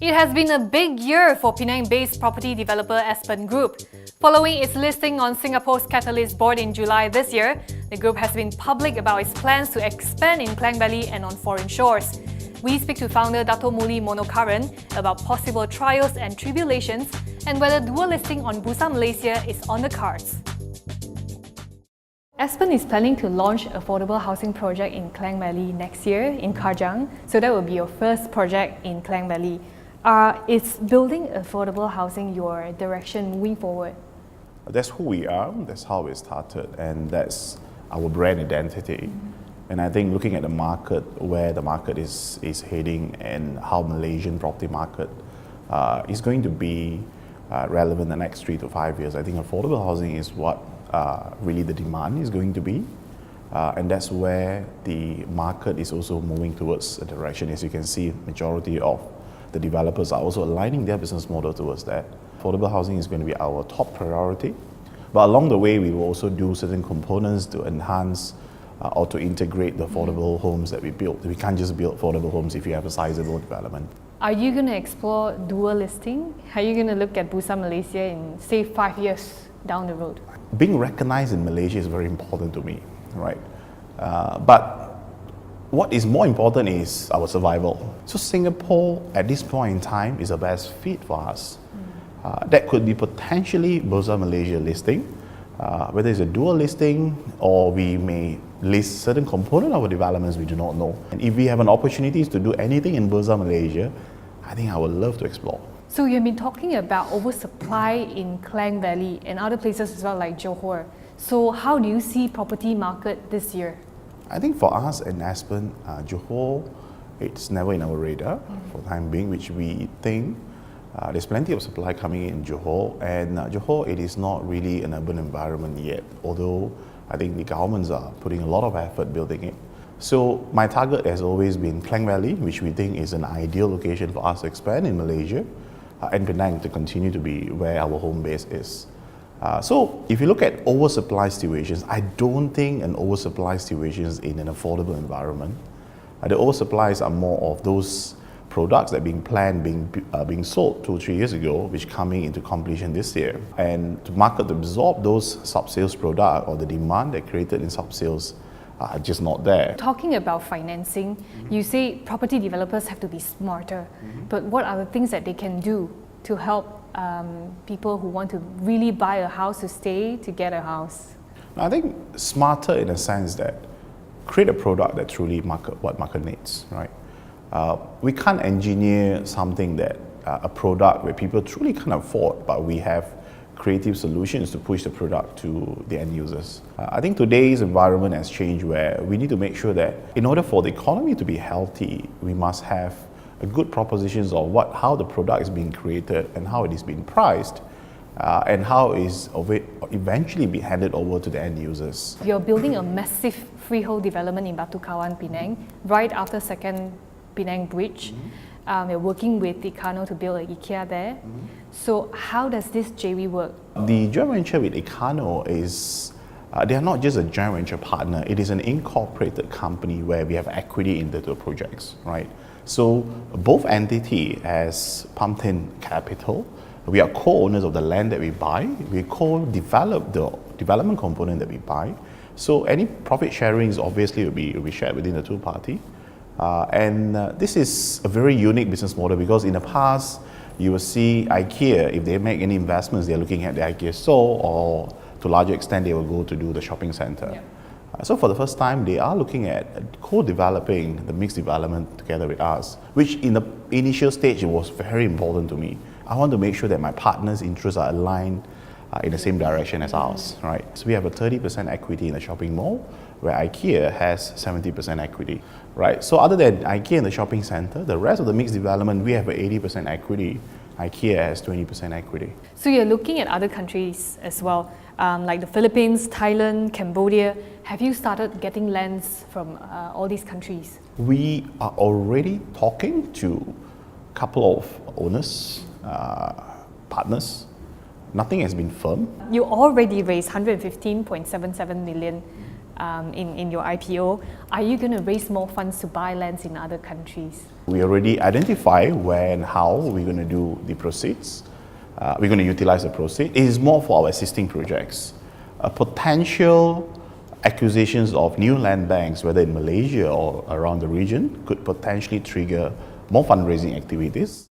It has been a big year for Penang-based property developer Aspen Group. Following its listing on Singapore's Catalyst board in July this year, the group has been public about its plans to expand in Klang Valley and on foreign shores. We speak to founder Datuk Murly Monokharan about possible trials and tribulations and whether dual listing on Bursa Malaysia is on the cards. Aspen is planning to launch an affordable housing project in Klang Valley next year in Kajang, so that will be your first project in Klang Valley. Is building affordable housing your direction moving forward? That's who we are, that's how we started, and that's our brand identity. And I think looking at the market, where the market is heading and how Malaysian property market is going to be relevant in the next 3 to 5 years, I think affordable housing is what really the demand is going to be. And that's where the market is also moving towards a direction. As you can see, majority of the developers are also aligning their business model towards that. Affordable housing is going to be our top priority. But along the way, we will also do certain components to enhance or to integrate the affordable homes that we build. We can't just build affordable homes if you have a sizable development. Are you going to explore dual listing? Are you going to look at Bursa Malaysia in, say, 5 years down the road? Being recognized in Malaysia is very important to me, right? But what is more important is our survival. So Singapore, at this point in time, is the best fit for us. That could be potentially Bursa Malaysia listing, whether it's a dual listing or we may list certain component of our developments, we do not know. And if we have an opportunity to do anything in Bursa Malaysia, I think I would love to explore. So you've been talking about oversupply in Klang Valley and other places as well, like Johor. So how do you see property market this year? I think for us in Aspen, Johor, it's never in our radar for the time being, which we think there's plenty of supply coming in Johor. And Johor, it is not really an urban environment yet, although I think the governments are putting a lot of effort building it. So my target has always been Klang Valley, which we think is an ideal location for us to expand in Malaysia, and Penang to continue to be where our home base is. So if you look at oversupply situations, I don't think an oversupply situation is in an affordable environment. The oversupplies are more of those products that are being planned, being sold 2 or 3 years ago, which coming into completion this year. And the market to absorb those sub-sales products or the demand that created in sub-sales are just not there. Talking about financing, you say property developers have to be smarter, but what are the things that they can do to help people who want to really buy a house to stay, to get a house? I think smarter in a sense that create a product that truly what market needs, right? We can't engineer something that a product where people truly can't afford, but we have creative solutions to push the product to the end users. I think today's environment has changed where we need to make sure that in order for the economy to be healthy, we must have a good propositions of how the product is being created and how it is being priced, and how is of it eventually be handed over to the end users. You're building a massive freehold development in Batu Kawan, Penang, right after second Penang Bridge. We're working with Ikea to build an Ikea there. So how does this JV work? The joint venture with Ikea is, they are not just a joint venture partner, it is an incorporated company where we have equity in the two projects, right? So both entity has pumped in capital. We are co-owners of the land that we buy. We co-develop the development component that we buy. So any profit sharing obviously will be shared within the two parties. And this is a very unique business model because in the past, you will see Ikea, if they make any investments, they're looking at the Ikea store, or to a larger extent, they will go to do the shopping center. Yeah. So for the first time, they are looking at co-developing the mixed development together with us, which in the initial stage, it was very important to me. I want to make sure that my partners' interests are aligned in the same direction as ours, right? So we have a 30% equity in the shopping mall, where Ikea has 70% equity, right? So other than Ikea in the shopping center, the rest of the mixed development, we have a 80% equity. Ikea has 20% equity. So you're looking at other countries as well, like the Philippines, Thailand, Cambodia. Have you started getting lands from all these countries? We are already talking to a couple of owners, partners. Nothing has been firm. You already raised 115.77 million in your IPO. Are you going to raise more funds to buy lands in other countries? We already identify where and how we're going to do the proceeds. We're going to utilize the proceeds. It is more for our existing projects. Potential acquisitions of new land banks, whether in Malaysia or around the region, could potentially trigger more fundraising activities.